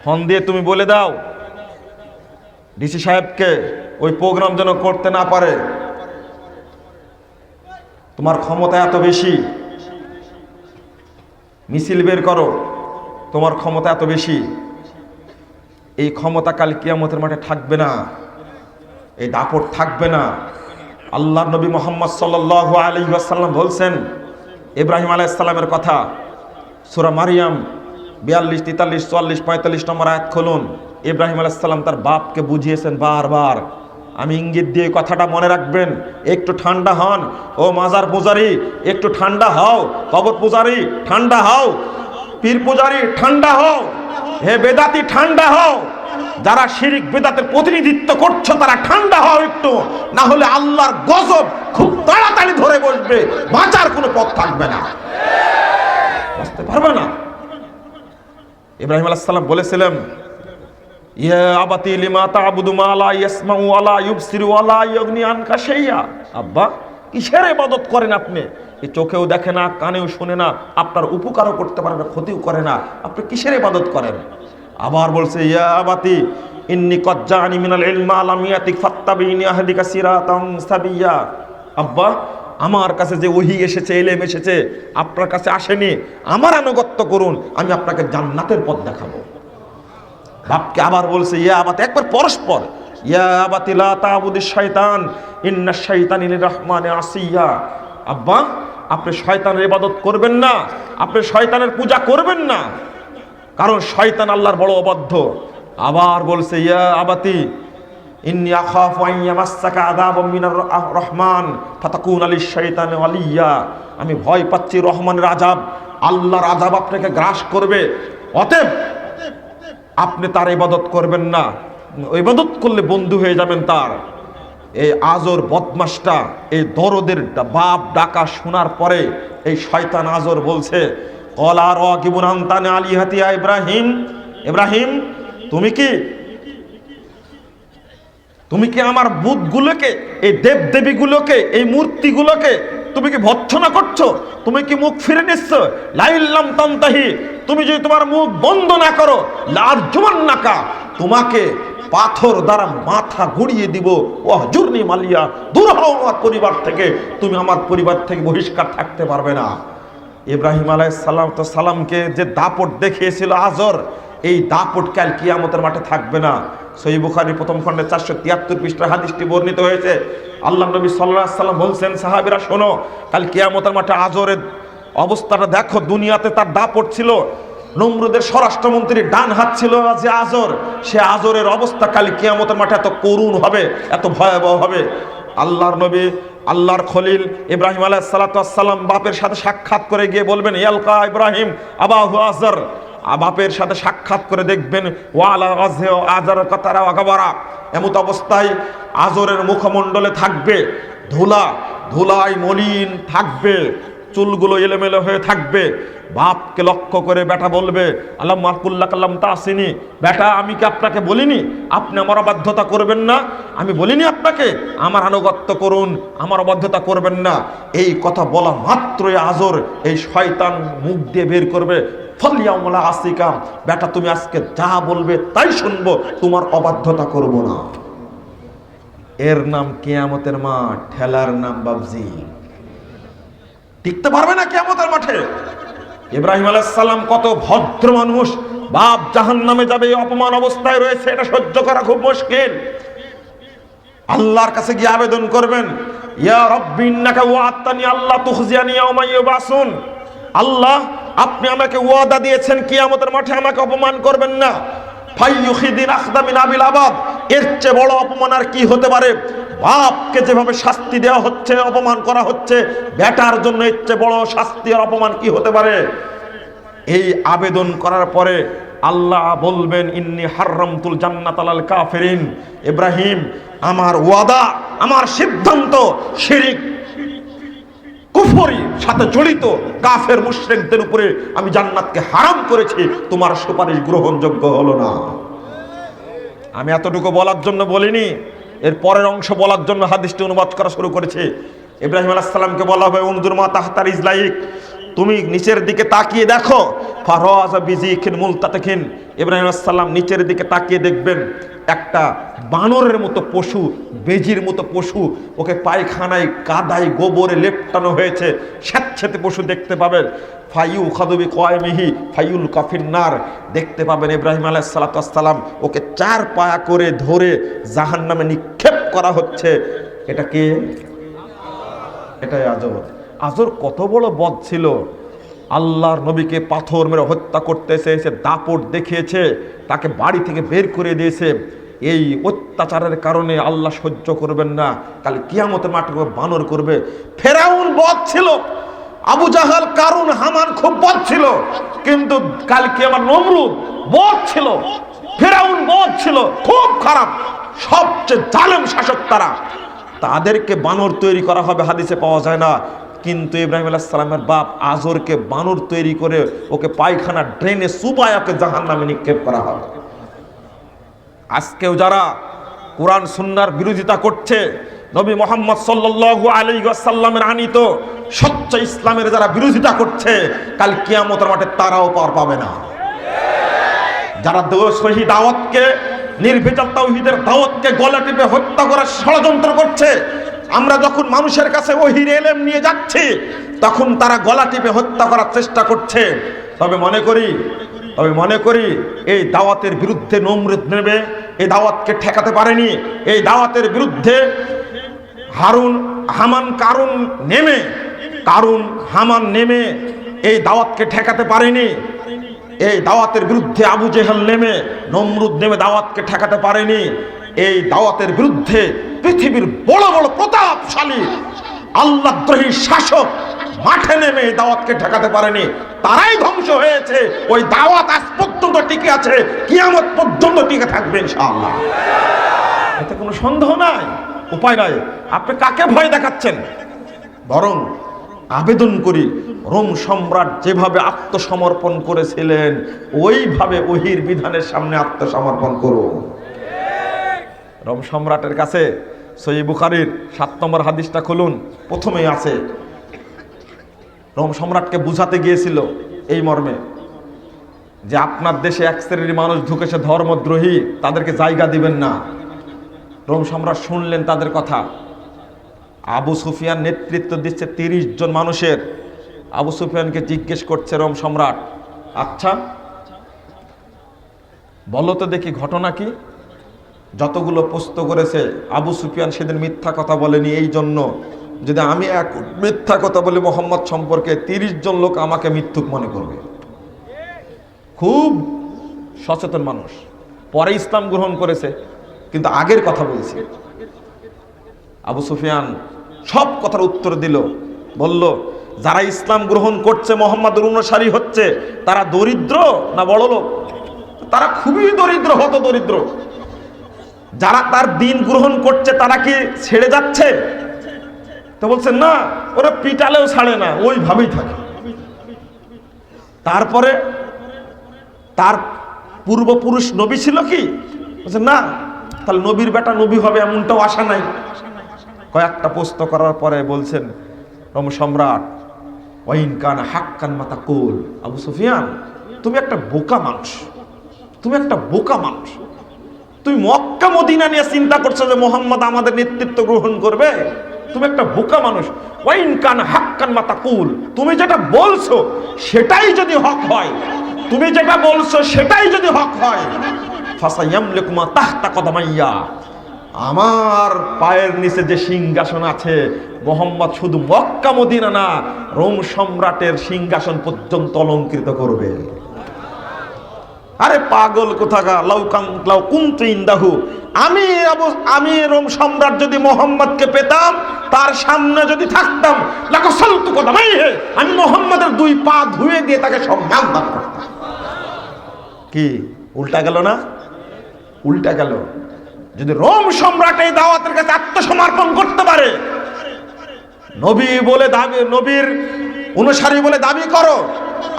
Phone দিয়ে তুমি বলে দাও ডিসি সাহেবকে ওই প্রোগ্রাম যেন করতে না পারে। তোমার ক্ষমতা এত বেশি, মিছিল বের করো, তোমার ক্ষমতা এত বেশি। এই ক্ষমতা কাল কিয়ামতের মাঠে থাকবে না, এই দাপট থাকবে না। আল্লাহ নবী মুহাম্মদ সাল্লাল্লাহু আলাইহি ওয়াসাল্লাম বলছেন ইব্রাহিম আলাইহিস সালামের কথা, সূরা মারিয়াম 42, 43, 44, 45 নম্বর আয়াত খুলুন। ইব্রাহিম আলাইহিস সালাম তার বাপকে বুঝিয়েছেন বারবার। আমি ইঙ্গিত দিয়ে কথাটা মনে রাখবেন। একটু ঠান্ডা হন ও মাজার পূজারি, একটু ঠান্ডা হও। কবর পূজারি ঠান্ডা হও, পীর পূজারি ঠান্ডা হও, হে বেদাতি ঠান্ডা হও। যারা শিরিক বেদাতের প্রতিনিধিত্ব করছো তারা ঠান্ডা হও একটু, না হলে আল্লাহর গজব খুব তাড়াতাড়ি ধরে বসবে, বাঁচার কোনো পথ থাকবে না, বুঝতে পারবে না। ইব্রাহিম আলাইহিস সালাম বলেছিলেন, ইয়া আবাতি লিমা তা'বুদু মা লা ইয়াসমাউ ওয়া লা ইউবসিরু ওয়া লা ইউগনি আনকা শাইয়া। আব্বা, কিসের ইবাদত করেন আপনি? এই চোখেও দেখে না, কানেও শুনে না, আপনার উপকারও করতে পারে না, ক্ষতিও করে না, আপনি কিসের ইবাদত করেন? আবার বলছে, ইয়া আবাতি ইন্নী কদ জাআনি মিনাল ইলমি মা লাম ইয়াতিক ফাত্তাবিনি আহদিকা সিরাতাম সাবিয়্যা। আব্বা, আমার কাছে যে ওহী এসেছে, ইলম এসেছে, আপনার কাছে আসেনি, আমার আনুগত্য করুন, আমি আপনাকে জান্নাতের পথ দেখাবো। বাপকে আবার বলছে, ইয়া আবাতি, একবার পরস্পর, ইয়া আবাতি লা তা'বুদিশ শাইতান ইন্নাশ শাইতানা লির-রাহমানি আসিয়া। আব্বা, আপনি শয়তানের ইবাদত করবেন না, আপনি শয়তানের পূজা করবেন না, কারণ শয়তান আল্লাহর বড় অবাধ্য। আবার বলছে, ইয়া আবাতি ইন্নী আখাফু আন ইয়ামাসসাকা আযাবুম মিনার রহমান ফাতাকুনা লিশ-শাইতানি ওয়ালিয়্যা। আমি ভয় পাচ্ছি রহমানের আযাব, আল্লাহর আযাব আপনাকে গ্রাস করবে, অতএব আপনি তার ইবাদত করবেন না। ইবাদত করলে বন্ধু হয়ে যাবেন তার। এই আজর বদমাশটা, এই দরদের বাপ ডাকা শোনার পরে এই শয়তান আজর বলছে, ক্বালা রাগিবুন আনতা আন আলিহাতি ইয়া ইব্রাহিম। ইব্রাহিম, তুমি কি আমার বুতগুলোকে, এই দেবদেবীগুলোকে, এই মূর্তিগুলোকে তুমি কি ভৎসনা করছো? তুমি কি মুখ ফিরে নিচ্ছ? লাইল্লাম তান্তাহি, তুমি যদি তোমার মুখ বন্ধ না করো, লারজুমান্নাকা, তোমাকে পাথর দ্বারা মাথা ঘুরিয়ে দিব। ওয়াহজুরনি মালিয়া, দূর হও আমার পরিবার থেকে, তুমি আমার পরিবার থেকে বহিষ্কার থাকতে পারবে না। ইব্রাহিম আলাইহিস সালামকে যে দাপট দেখিয়েছিল আজর, এই দাপট কাল কিয়ামতের মাঠে থাকবে না। সহিহ বুখারী প্রথম খণ্ডে 473 পৃষ্ঠার হাদিসটি বর্ণিত হয়েছে। আল্লাহর নবী সাল্লাল্লাহু আলাইহি ওয়াসাল্লাম বলছেন, সাহাবীরা শোনো, কাল কিয়ামতের মাঠে আজরের অবস্থাটা দেখো। দুনিয়াতে তার দাপট ছিল, নমরুদের স্বরাষ্ট্রমন্ত্রীর ডান হাত ছিল যে আজর, সে আজরের অবস্থা কাল কিয়ামতের মাঠে এত করুণ হবে, এত ভয়াবহ হবে। আল্লাহর নবী, আল্লাহর খলিল ইব্রাহিম আলাইহিস সালাতু ওয়াস সালাম বাপের সাথে সাক্ষাৎ করে গিয়ে বলবেন, ইয়ালকা ইব্রাহিম আবাহু আজর। বাপের সাথে সাক্ষাৎ করে দেখবেন, ওয়ালা আজর কাতারা ওয়াগাবারা, এমত অবস্থায় আজরের মুখমণ্ডলে থাকবে ধুলায় মলিন থাকবে, চুলগুলো এলোমেলো হয়ে থাকবে। বাপকে লক্ষ্য করে বেটা বলবে, আল্লাহুম্মা কুল্লা কাল্লাম তাসিনি, বেটা আমি কি আপনাকে বলিনি আপনি আমার অবাধ্যতা করবেন না? আমি বলিনি আপনাকে আমার আনুগত্য করুন, আমার অবাধ্যতা করবেন না? এই কথা বলা মাত্রই আজর, এই শয়তান মুখ দিয়ে বের করবে, ফলিয়াউলা আসিকা, বেটা তুমি আজকে যা বলবে তাই শুনবো, তোমার অবাধ্যতা করব না। এর নাম কিয়ামতের মাঠ, ঠেলার নাম বাবজি। টিকতে পারবে না কিয়ামতের মাঠে। ইব্রাহিম আলাইহিস সালাম কত ভদ্র মানুষ, বাপ জাহান্নামে যাবে, অপমান অবস্থায় রয়েছে, এটা সহ্য করা খুব মুশকিল। আল্লাহর কাছে গিয়ে আবেদন করবেন, ইয়া রাব্বি ইন্নাকা ওয়া'আদতানি আল্লা তুখজিয়ানি ইয়াওমা ইউবাসুন। আল্লাহ, আপনি আমাকে ওয়াদা দিয়েছেন কিয়ামতের মাঠে আমাকে অপমান করবেন না। ফাইয়ুখিদিন আখদা মিন আবিল আবাদ, এর চেয়ে বড় অপমান আর কি হতে পারে? বাপকে যেভাবে শাস্তি দেওয়া হচ্ছে, অপমান করা হচ্ছে, বেটার জন্য এর চেয়ে বড় শাস্তি আর অপমান কি হতে পারে? এই আবেদন করার পরে আল্লাহ বলবেন, ইন্নী হাররামতুল জান্নাত আলাল কাফিরিন। ইব্রাহিম, আমার ওয়াদা, আমার সিদ্ধান্ত, শিরক কুফরি সাথে জড়িত কাফের মুশরিকদের উপরে আমি জান্নাতকে হারাম করেছি, তোমার সুপারিশ গ্রহণযোগ্য হলো না। আমি এতটুকু বলার জন্য বলিনি, এর পরের অংশ বলার জন্য হাদিসটি অনুবাদ করা শুরু করেছে। ইব্রাহিম আলাইহিস সালামকে বলা হবে, উনজুর মা তাহতা রিজলাইক তুমি নিচের দিকে তাকিয়ে দেখো, ফারাজা বিজিখিন মুলতাতাকিন, ইব্রাহিম আলাইহিস সালাম নিচের দিকে তাকিয়ে দেখবেন একটা বানরের মতো পশু, বেজির মতো পশু, ওকে পায়খানায় কাদায় গোবরে লেপটানো হয়েছে, স্যাঁতস্যাঁতে পশু দেখতে পাবেন। ফাইউ খাদুবি কয়মিহি ফাইউল কাফিন্নার, দেখতে পাবেন ইব্রাহিম আলাইহিস সালাম ওকে 4 পায়া করে ধরে জাহান্নামে নিক্ষেপ করা হচ্ছে। এটা কে? এটাই আজর। আজর কত বড় বদ ছিল, আল্লাহর নবীকে পাথর মেরে হত্যা করতে এসে দাপট দেখিয়েছে, তাকে বাড়ি থেকে বের করে দিয়েছে। এই অত্যাচারের কারণে আল্লাহ সহ্য করবেন না, কাল কিয়ামতের মাঠে বানর করবে। ফেরাউন বদ ছিল, আবু জাহাল, কারুন, হামান খুব বদ ছিল, কিন্তু কাল কিয়ামত নমরুদ বদ ছিল, ফেরাউন বদ ছিল, খুব খারাপ, সবচেয়ে জালেম শাসক তারা। তাদেরকে বানর তৈরি করা হবে হাদিসে পাওয়া যায় না, কিন্তু ইব্রাহিম আলাইহিস সালামের বাপ আজরকে বানর তৈরি করে ওকে পায়খানা ড্রেনে চুবায় ওকে জাহান্নামে নিক্ষেপ করা হবে। আজকেও যারা কোরআন সুন্নাহর বিরোধিতা করছে, নবী মুহাম্মদ সাল্লাল্লাহু আলাইহি ওয়াসাল্লামের আনিত সচ্চ ইসলামের যারা বিরোধিতা করছে, কাল কিয়ামতের মাঠে তারাও পার পাবে না। যারা সহিহ দাওয়াতকে, নির্ভেজাল তাওহীদের দাওয়াতকে গলা টিপে হত্যা করার ষড়যন্ত্র করছে, আমরা যখন মানুষের কাছে ওহীর ইলম নিয়ে যাচ্ছি তখন তারা গলা টিপে হত্যা করার চেষ্টা করছে। তবে মনে করি এই দাওয়াতের বিরুদ্ধে নমরুদ নেবে, এই দাওয়াতকে ঠেকাতে পারেনি। এই দাওয়াতের বিরুদ্ধে হামান নেমে এই দাওয়াতকে ঠেকাতে পারেনি। এই দাওয়াতের বিরুদ্ধে আবু জেহেল নেমে, নমরুদ নেমে দাওয়াতকে ঠেকাতে পারেনি। এই দাওয়াতের বিরুদ্ধে পৃথিবীর বড় বড় প্রতাপশালী আল্লাহদ্রোহী শাসক মাঠে নেমে এই দাওয়াতকে ঠেকাতে পারেনি, তারাই ধ্বংস হয়েছে। ওই দাওয়াত আজ পর্যন্ত টিকে আছে, কিয়ামত পর্যন্ত টিকে থাকবে ইনশাআল্লাহ, এতে কোনো সন্দেহ নাই, উপায় নাই। আপনি কাকে ভয় দেখাচ্ছেন? বরং আবেদন করি, রোম সম্রাট যেভাবে আত্মসমর্পণ করেছিলেন ওইভাবে ওহীর বিধানের সামনে আত্মসমর্পণ করুন। রোম সম্রাটের কাছে সহিহ বুখারীর 7 নম্বর হাদিসটা খুলুন, প্রথমেই আছে। রোম সম্রাটকে বুঝাতে গিয়েছিল এই মর্মে যে আপনার দেশে এক শ্রেণীর মানুষ ঢুকেছে ধর্মদ্রোহী, তাদেরকে জায়গা দিবেন না। রোম সম্রাট শুনলেন তাদের কথা। আবু সুফিয়ান নেতৃত্ব দিচ্ছে 30 জন মানুষের। আবু সুফিয়ানকে জিজ্ঞেস করছে রোম সম্রাট, আচ্ছা বলো তো দেখি ঘটনা কি? যতগুলো প্রশ্ন করেছে আবু সুফিয়ান সেদিন মিথ্যা কথা বলেনি, এই জন্য যদি আমি এক মিথ্যা কথা বলি মোহাম্মদ সম্পর্কে 30 জন লোক আমাকে মিথ্যুক মনে করবে। খুব সচেতন মানুষ, পরে ইসলাম গ্রহণ করেছে, কিন্তু আগের কথা বলছি। আবু সুফিয়ান সব কথার উত্তর দিল, বলল যারা ইসলাম গ্রহণ করছে, মোহাম্মদের অনুসারী হচ্ছে, তারা দরিদ্র না বড় লোক? তারা খুবই দরিদ্র, হত দরিদ্র। যারা তার দিন গ্রহণ করছে তারা কি ছেড়ে যাচ্ছে? তো বলছেন না, ওরা পিটালেও ছাড়ে না, ওইভাবেই থাকে। তারপরে তার পূর্বপুরুষ নবী ছিল কি? বলছেন না, তাহলে নবীর বেটা নবী হবে এমনটাও আশা নাই। কয়েকটা প্রশ্ন করার পরে বলছেন রোম সম্রাট, ওয়াইন কান হাক্কান মাতাকুল, আবু সুফিয়ান তুমি একটা বোকা মানুষ, তুমি একটা বোকা মানুষ। তুমি মক্কা মদিনা নিয়ে চিন্তা করছো যে মোহাম্মদ আমাদের নেতৃত্ব গ্রহণ করবে? তুমি একটা বোকা মানুষ। ওয়াইন কান হাক্কান মাতাকুল, তুমি যেটা বলছো সেটাই যদি হক হয়, তুমি যেটা বলছো সেটাই যদি হক হয়, ফাসায়ামলিকু মা তাহতা কদামাইয়া, আমার পায়ের নিচে যে সিংহাসন আছে, মোহাম্মদ শুধু মক্কা মদিনা না, রোম সম্রাটের সিংহাসন পর্যন্ত অলংকৃত করবে। আরে পাগল কোথাকার, লাউ কুনতু ইনদাহু, আমি রোম সম্রাট যদি মোহাম্মদকে পেতাম, তার সামনে যদি থাকতাম, লাকাসালতু কদামাইহি, আমি মোহাম্মদের 2 পা ধুয়ে দিয়ে তাকে সম্মান দান করতাম। কি উল্টা গেল না? উল্টা গেল। যদি রোম সম্রাট এই দাওয়াতের কাছে আত্মসমর্পণ করতে পারে, নবী বলে দাবি, নবীর অনুসারী বলে দাবি করো,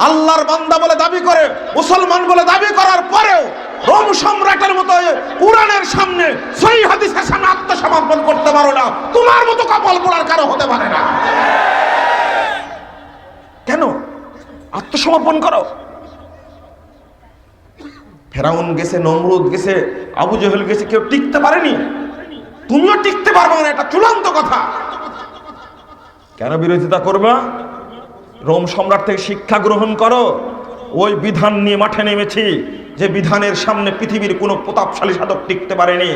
আল্লাহর বান্দা বলে দাবি করে, মুসলমান বলে দাবি করার পরেও রোম সম্রাটের মতো কুরআনের সামনে, সহিহ হাদিসের সামনে আত্মসমর্পণ করতে পারো না, তোমার মতো কপাল পোড়ার কারো হতে পারে না। কেন? আত্মসমর্পণ করো। ফেরাউন গেছে, নমরুদ গেছে, আবু জেহেল গেছে, কেউ টিকতে পারেনি। তুমিও টিকতে পারবে না, এটা চূড়ান্ত কথা। কেন বিরোধিতা করবা? রোম সম্রাট থেকে শিক্ষা গ্রহণ করো। ওই বিধান নিয়ে মাঠে নেমেছি, যে বিধানের সামনে পৃথিবীর কোনো প্রতাপশালী সাধক টিকতে পারেনি।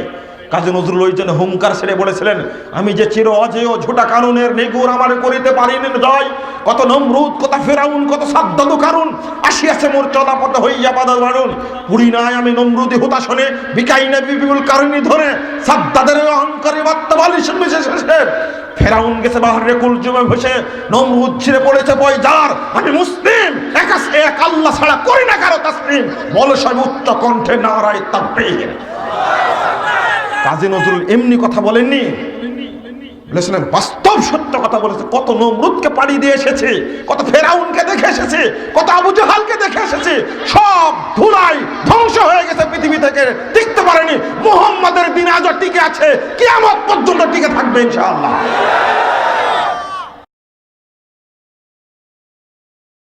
কাজী নজরুল ওই জন্য হুঙ্কার ছেড়ে বলেছিলেন, আমি যে চির অজেয় ঝোটা কানুনের নেগুর আমার করিতে পারিনি জয়। কত নমরুদ, কত ফেরাউন, কত সাদ্দাদ কারুন, আসিয়াছে মোর চলাপথে হইয়া বাধা বারুন। পুরি নাই আমি নমরুদি হুতাশনে, বিকাই না বিপুল কারণী ধরে, সাদ্দাদের অহংকারী বার্তা বালিশ মিশে শেষে। ফেরাউন গেছে বাহারে কুলজুমে ভেসে, নমরুদ ছিঁড়ে পড়েছে পয়জার। আমি মুসলিম, এক আল্লাহ ছাড়া করি না কারো তাসলিম, বলে সব উচ্চ কণ্ঠে নারায়ে তাকবীর। কাজী নজরুল এমনি কথা বলেননি, বলেছিলেন বাস্তব সত্য কথা বলেছে। কত নমরুদকে পাড়ি দিয়ে এসেছে, কত ফেরাউনকে দেখে এসেছে, কত আবু জাহালকে দেখে এসেছে, সব ধুলাই ধ্বংস হয়ে গেছে পৃথিবী থেকে, টিকতে পারেনি। মুহাম্মাদের দিন আজও টিকে আছে, কিয়ামত পর্যন্ত টিকে থাকবে ইনশাআল্লাহ।